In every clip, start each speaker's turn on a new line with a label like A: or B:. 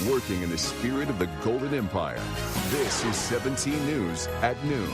A: working in the spirit of the Golden Empire. This is 17 News at noon.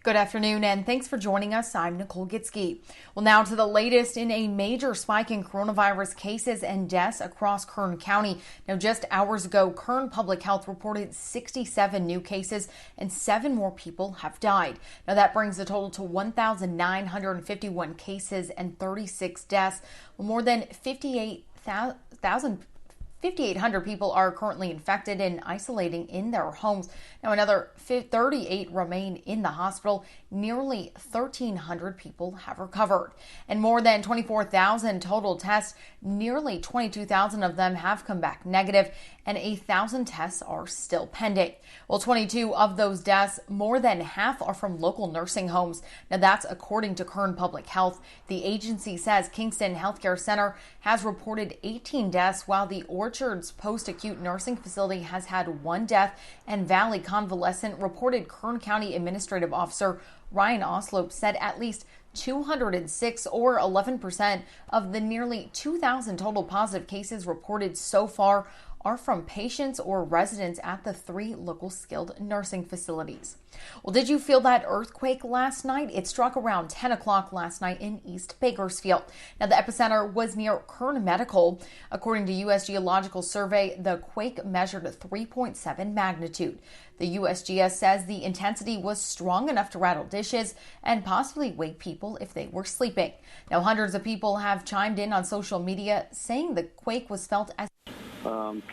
B: Good afternoon, and thanks for joining us. I'm Nicole Gitsky. Well, now to the latest in a major spike in coronavirus cases and deaths across Kern County. Now, just hours ago, Kern Public Health reported 67 new cases and 7 more people have died. Now, that brings the total to 1,951 cases and 36 deaths. More than 5,800 people are currently infected and isolating in their homes. Now, another 38 remain in the hospital. Nearly 1,300 people have recovered. And more than 24,000 total tests, nearly 22,000 of them have come back negative, and 1,000 tests are still pending. Well, 22 of those deaths, more than half, are from local nursing homes. Now, that's according to Kern Public Health. The agency says Kingston Healthcare Center has reported 18 deaths, while the Orchards Post-Acute Nursing Facility has had 1 death, and Valley Convalescent reported Kern County Administrative Officer Ryan Oslope said at least 206 or 11% of the nearly 2,000 total positive cases reported so far are from patients or residents at the 3 local skilled nursing facilities. Well, did you feel that earthquake last night? It struck around 10 o'clock last night in East Bakersfield. Now, the epicenter was near Kern Medical. According to U.S. Geological Survey, the quake measured 3.7 magnitude. The USGS says the intensity was strong enough to rattle dishes and possibly wake people if they were sleeping. Now, hundreds of people have chimed in on social media saying the quake was felt as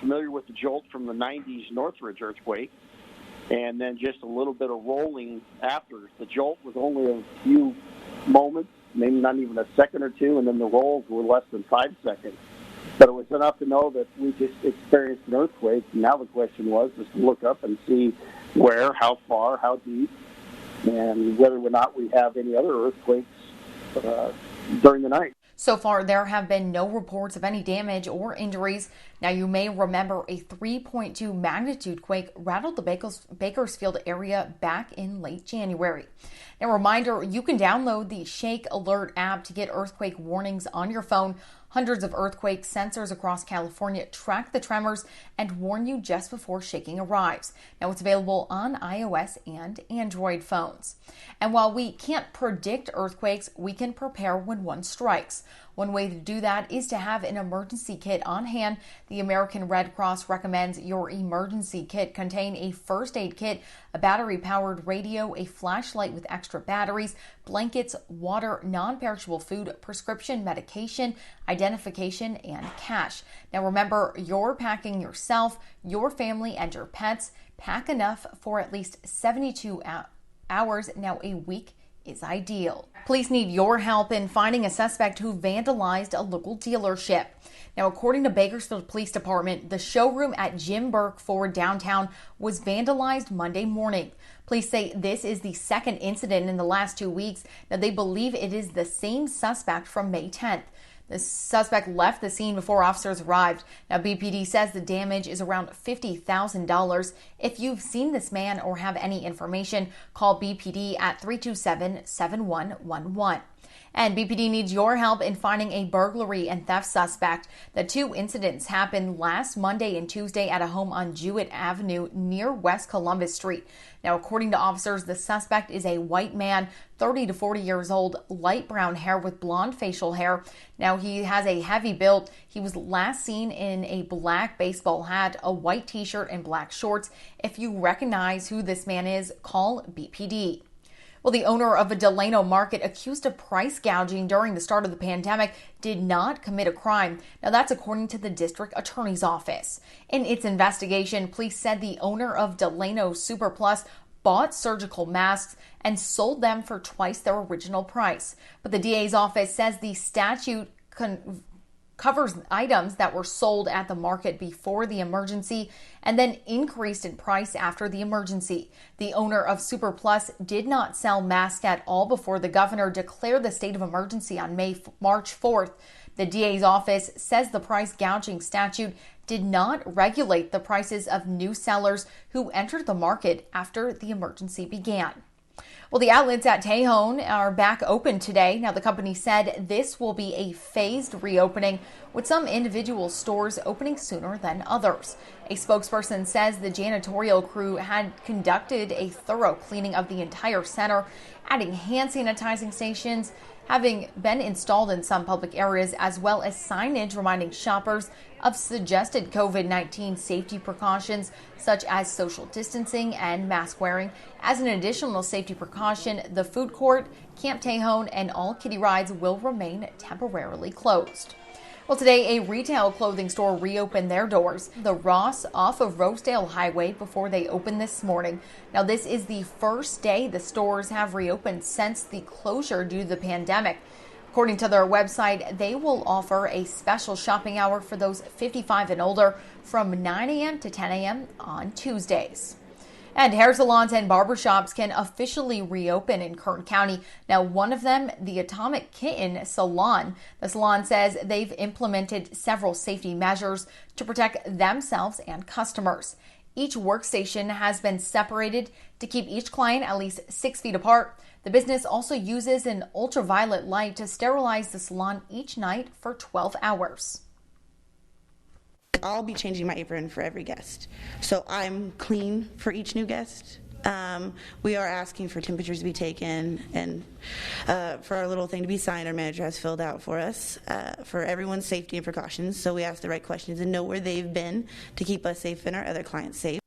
C: familiar with the jolt from the 90s Northridge earthquake, and then just a little bit of rolling after. The jolt was only a few moments, maybe not even a second or two, and then the rolls were less than 5 seconds. But it was enough to know that we just experienced an earthquake. Now the question was just to look up and see where, how far, how deep, and whether or not we have any other earthquakes during the night.
B: So far, there have been no reports of any damage or injuries. Now, you may remember a 3.2 magnitude quake rattled the Bakersfield area back in late January. Now, reminder, you can download the Shake Alert app to get earthquake warnings on your phone. Hundreds of earthquake sensors across California track the tremors and warn you just before shaking arrives. Now, it's available on iOS and Android phones. And while we can't predict earthquakes, we can prepare when one strikes. One way to do that is to have an emergency kit on hand. The American Red Cross recommends your emergency kit contain a first aid kit, a battery-powered radio, a flashlight with extra batteries, blankets, water, non-perishable food, prescription medication, identification, and cash. Now remember, you're packing yourself, your family, and your pets. Pack enough for at least 72 hours. Now, a week is ideal. Police need your help in finding a suspect who vandalized a local dealership. Now, according to Bakersfield Police Department, the showroom at Jim Burke Ford downtown was vandalized Monday morning. Police say this is the second incident in the last 2 weeks. Now, they believe it is the same suspect from May 10th. The suspect left the scene before officers arrived. Now, BPD says the damage is around $50,000. If you've seen this man or have any information, call BPD at 327-7111. And BPD needs your help in finding a burglary and theft suspect. The 2 incidents happened last Monday and Tuesday at a home on Jewett Avenue near West Columbus Street. Now, according to officers, the suspect is a white man, 30 to 40 years old, light brown hair with blonde facial hair. Now, he has a heavy build. He was last seen in a black baseball hat, a white t-shirt, and black shorts. If you recognize who this man is, call BPD. Well, the owner of a Delano market accused of price gouging during the start of the pandemic did not commit a crime. Now, that's according to the district attorney's office. In its investigation, police said the owner of Delano Super Plus bought surgical masks and sold them for twice their original price. But the DA's office says the statute covers items that were sold at the market before the emergency and then increased in price after the emergency. The owner of Super Plus did not sell masks at all before the governor declared the state of emergency on March 4th. The DA's office says the price gouging statute did not regulate the prices of new sellers who entered the market after the emergency began. Well, the outlets at Tejon are back open today. Now, the company said this will be a phased reopening, with some individual stores opening sooner than others. A spokesperson says the janitorial crew had conducted a thorough cleaning of the entire center, adding hand sanitizing stations having been installed in some public areas, as well as signage reminding shoppers of suggested COVID-19 safety precautions, such as social distancing and mask wearing. As an additional safety precaution, the food court, Camp Tejon, and all kiddie rides will remain temporarily closed. Well, today, a retail clothing store reopened their doors, the Ross off of Rosedale Highway, before they opened this morning. Now, this is the first day the stores have reopened since the closure due to the pandemic. According to their website, they will offer a special shopping hour for those 55 and older from 9 a.m. to 10 a.m. on Tuesdays. And hair salons and barbershops can officially reopen in Kern County. Now, one of them, the Atomic Kitten Salon. The salon says they've implemented several safety measures to protect themselves and customers. Each workstation has been separated to keep each client at least 6 feet apart. The business also uses an ultraviolet light to sterilize the salon each night for 12 hours.
D: I'll be changing my apron for every guest, so I'm clean for each new guest. We are asking for temperatures to be taken and for our little thing to be signed. Our manager has filled out for us for everyone's safety and precautions, so we ask the right questions and know where they've been to keep us safe and our other clients safe.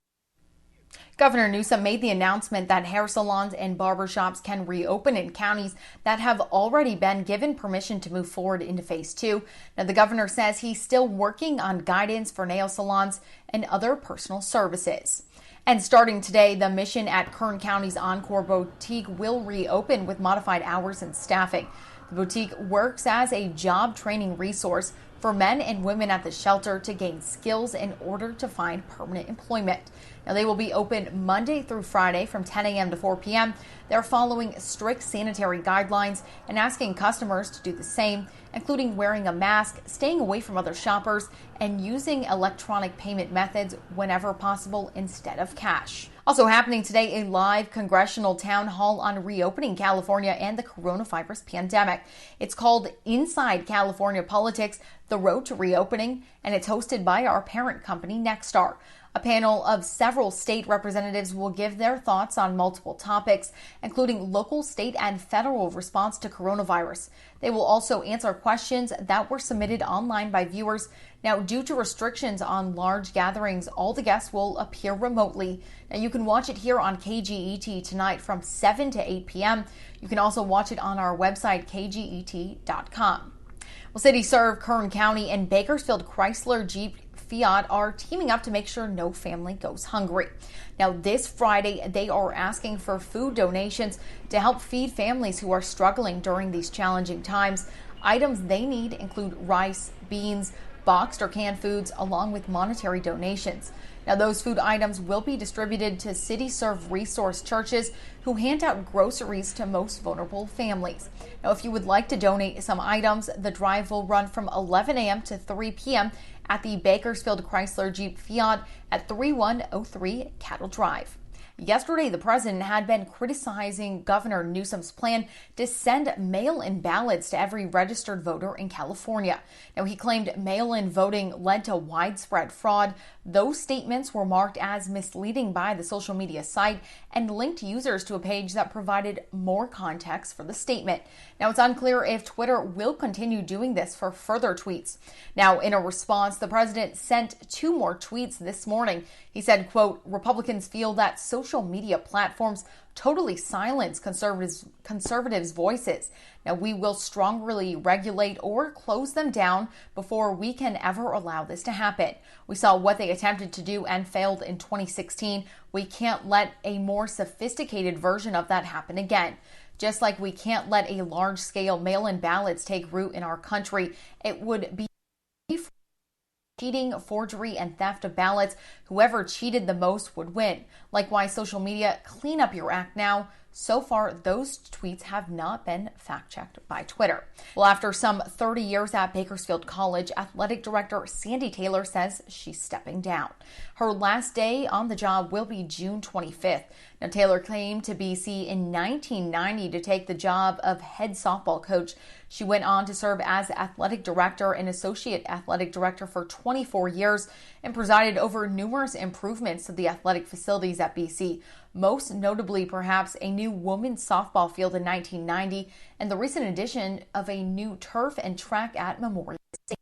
B: Governor Newsom made the announcement that hair salons and barbershops can reopen in counties that have already been given permission to move forward into phase 2. Now, the governor says he's still working on guidance for nail salons and other personal services. And starting today, the Mission at Kern County's Encore Boutique will reopen with modified hours and staffing. The boutique works as a job training resource for men and women at the shelter to gain skills in order to find permanent employment. Now, they will be open Monday through Friday from 10 a.m. to 4 p.m. They're following strict sanitary guidelines and asking customers to do the same, including wearing a mask, staying away from other shoppers, and using electronic payment methods whenever possible instead of cash. Also happening today, a live congressional town hall on reopening California and the coronavirus pandemic. It's called Inside California Politics, The Road to Reopening, and it's hosted by our parent company, Nexstar. A panel of several state representatives will give their thoughts on multiple topics, including local, state, and federal response to coronavirus. They will also answer questions that were submitted online by viewers. Now, due to restrictions on large gatherings, all the guests will appear remotely. Now, you can watch it here on KGET tonight from 7 to 8 p.m. You can also watch it on our website, kget.com. Well, City Serve, Kern County, and Bakersfield Chrysler Jeep Fiat are teaming up to make sure no family goes hungry. Now, this Friday, they are asking for food donations to help feed families who are struggling during these challenging times. Items they need include rice, beans, boxed or canned foods, along with monetary donations. Now, those food items will be distributed to City Serve Resource churches who hand out groceries to most vulnerable families. Now, if you would like to donate some items, the drive will run from 11 a.m. to 3 p.m. at the Bakersfield Chrysler Jeep Fiat at 3103 Cattle Drive. Yesterday, the president had been criticizing Governor Newsom's plan to send mail-in ballots to every registered voter in California. Now, he claimed mail-in voting led to widespread fraud. Those statements were marked as misleading by the social media site and linked users to a page that provided more context for the statement. Now, it's unclear if Twitter will continue doing this for further tweets. Now, in a response, the president sent 2 more tweets this morning. He said, quote, "Republicans feel that social media platforms totally silence conservatives' voices. Now, we will strongly regulate or close them down before we can ever allow this to happen. We saw what they attempted to do and failed in 2016. We can't let a more sophisticated version of that happen again. Just like we can't let a large-scale mail-in ballots take root in our country, it would be cheating, forgery, and theft of ballots. Whoever cheated the most would win. Likewise, social media, clean up your act now. So far, those tweets have not been fact-checked by Twitter. Well, after some 30 years at Bakersfield College, athletic director Sandy Taylor says she's stepping down. Her last day on the job will be June 25th. Now, Taylor came to BC in 1990 to take the job of head softball coach. She went on to serve as athletic director and associate athletic director for 24 years and presided over numerous improvements to the athletic facilities at BC, most notably perhaps a new women's softball field in 1990 and the recent addition of a new turf and track at Memorial Stadium.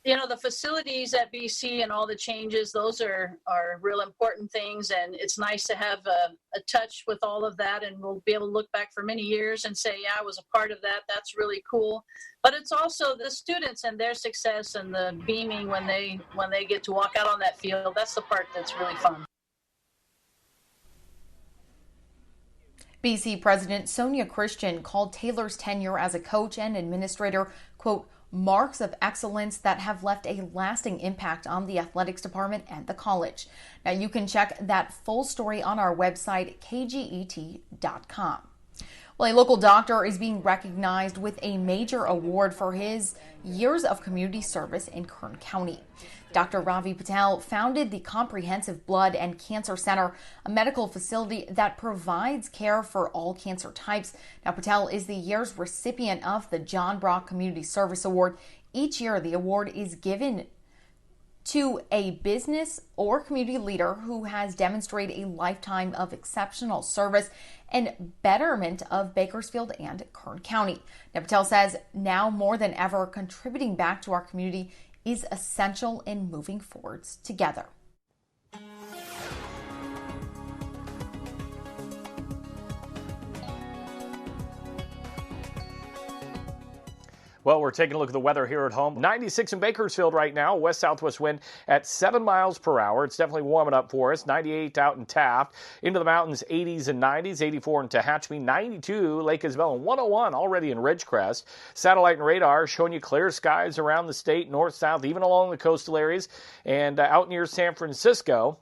E: You know, the facilities at BC and all the changes, those are real important things. And it's nice to have a touch with all of that. And we'll be able to look back for many years and say, yeah, I was a part of that. That's really cool. But it's also the students and their success and the beaming when they get to walk out on that field. That's the part that's really fun.
B: BC President Sonia Christian called Taylor's tenure as a coach and administrator, quote, marks of excellence that have left a lasting impact on the athletics department and the college. Now, you can check that full story on our website, kget.com. Well, a local doctor is being recognized with a major award for his years of community service in Kern County. Dr. Ravi Patel founded the Comprehensive Blood and Cancer Center, a medical facility that provides care for all cancer types. Now, Patel is the year's recipient of the John Brock Community Service Award. Each year, the award is given to a business or community leader who has demonstrated a lifetime of exceptional service and betterment of Bakersfield and Kern County. Now, Patel says now more than ever, contributing back to our community is essential in moving forwards together.
F: Well, we're taking a look at the weather here at home. 96 in Bakersfield right now, west-southwest wind at 7 miles per hour. It's definitely warming up for us. 98 out in Taft. Into the mountains, 80s and 90s. 84 in Tehachapi, 92 Lake Isabel, and 101 already in Ridgecrest. Satellite and radar showing you clear skies around the state, north, south, even along the coastal areas. And out near San Francisco,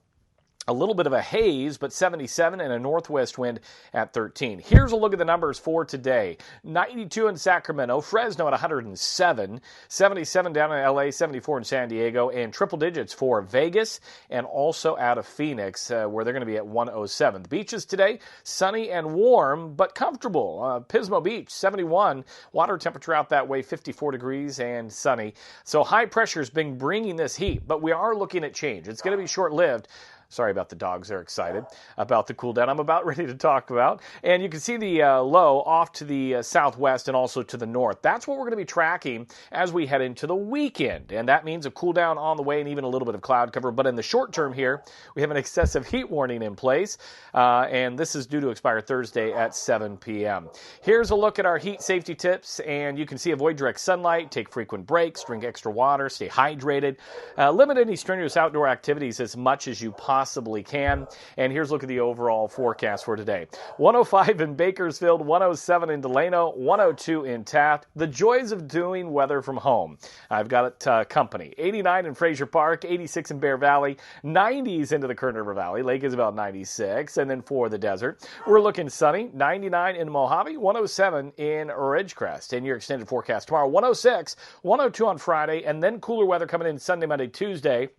F: a little bit of a haze, but 77 and a northwest wind at 13. Here's a look at the numbers for today. 92 in Sacramento, Fresno at 107, 77 down in LA, 74 in San Diego, and triple digits for Vegas and also out of Phoenix, where they're going to be at 107. The beaches today, sunny and warm, but comfortable. Pismo Beach, 71. Water temperature out that way, 54 degrees and sunny. So high pressure's been bringing this heat, but we are looking at change. It's going to be short-lived. Sorry about the dogs. They're excited about the cool down I'm about ready to talk about. And you can see the low off to the southwest and also to the north. That's what we're going to be tracking as we head into the weekend. And that means a cool down on the way and even a little bit of cloud cover. But in the short term here, we have an excessive heat warning in place. And this is due to expire Thursday at 7 p.m. Here's a look at our heat safety tips. And you can see avoid direct sunlight, take frequent breaks, drink extra water, stay hydrated, limit any strenuous outdoor activities as much as you possibly can. And here's a look at the overall forecast for today. 105 in Bakersfield, 107 in Delano, 102 in Taft. The joys of doing weather from home. I've got company. 89 in Fraser Park, 86 in Bear Valley, 90s into the Kern River Valley. Lake is about 96. And then for the desert, we're looking sunny, 99 in Mojave, 107 in Ridgecrest. And your extended forecast tomorrow, 106, 102 on Friday, and then cooler weather coming in Sunday, Monday, Tuesday.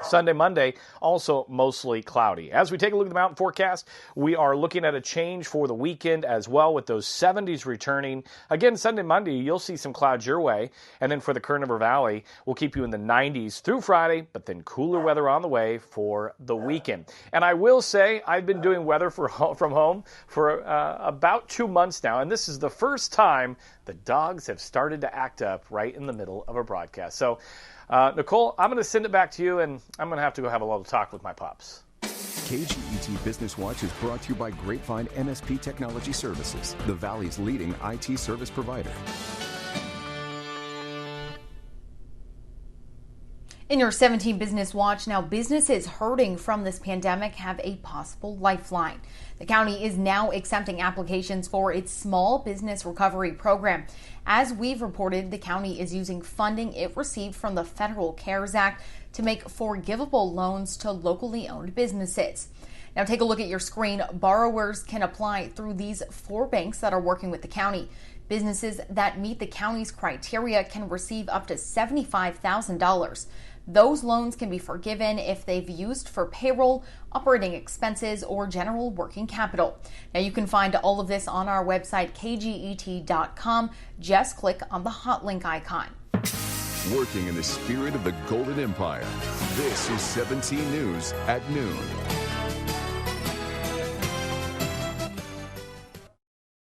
F: Sunday, Monday, also mostly cloudy. As we take a look at the mountain forecast, we are looking at a change for the weekend as well with those 70s returning. Again, Sunday, Monday, you'll see some clouds your way. And then for the Kern River Valley, we'll keep you in the 90s through Friday, but then cooler weather on the way for the weekend. And I will say I've been doing weather from home for about 2 months now, and this is the first time the dogs have started to act up right in the middle of a broadcast. So, Nicole, I'm going to send it back to you, and I'm going to have to go have a little talk with my pups.
A: KGET Business Watch is brought to you by Grapevine MSP Technology Services, the Valley's leading IT service provider.
B: In your 17 Business Watch, now businesses hurting from this pandemic have a possible lifeline. The county is now accepting applications for its small business recovery program. As we've reported, the county is using funding it received from the Federal CARES Act to make forgivable loans to locally owned businesses. Now take a look at your screen. Borrowers can apply through these 4 banks that are working with the county. Businesses that meet the county's criteria can receive up to $75,000. Those loans can be forgiven if they've used for payroll, operating expenses, or general working capital. Now you can find all of this on our website, kget.com. Just click on the hot link icon.
A: Working in the spirit of the Golden Empire, this is 17 News at noon.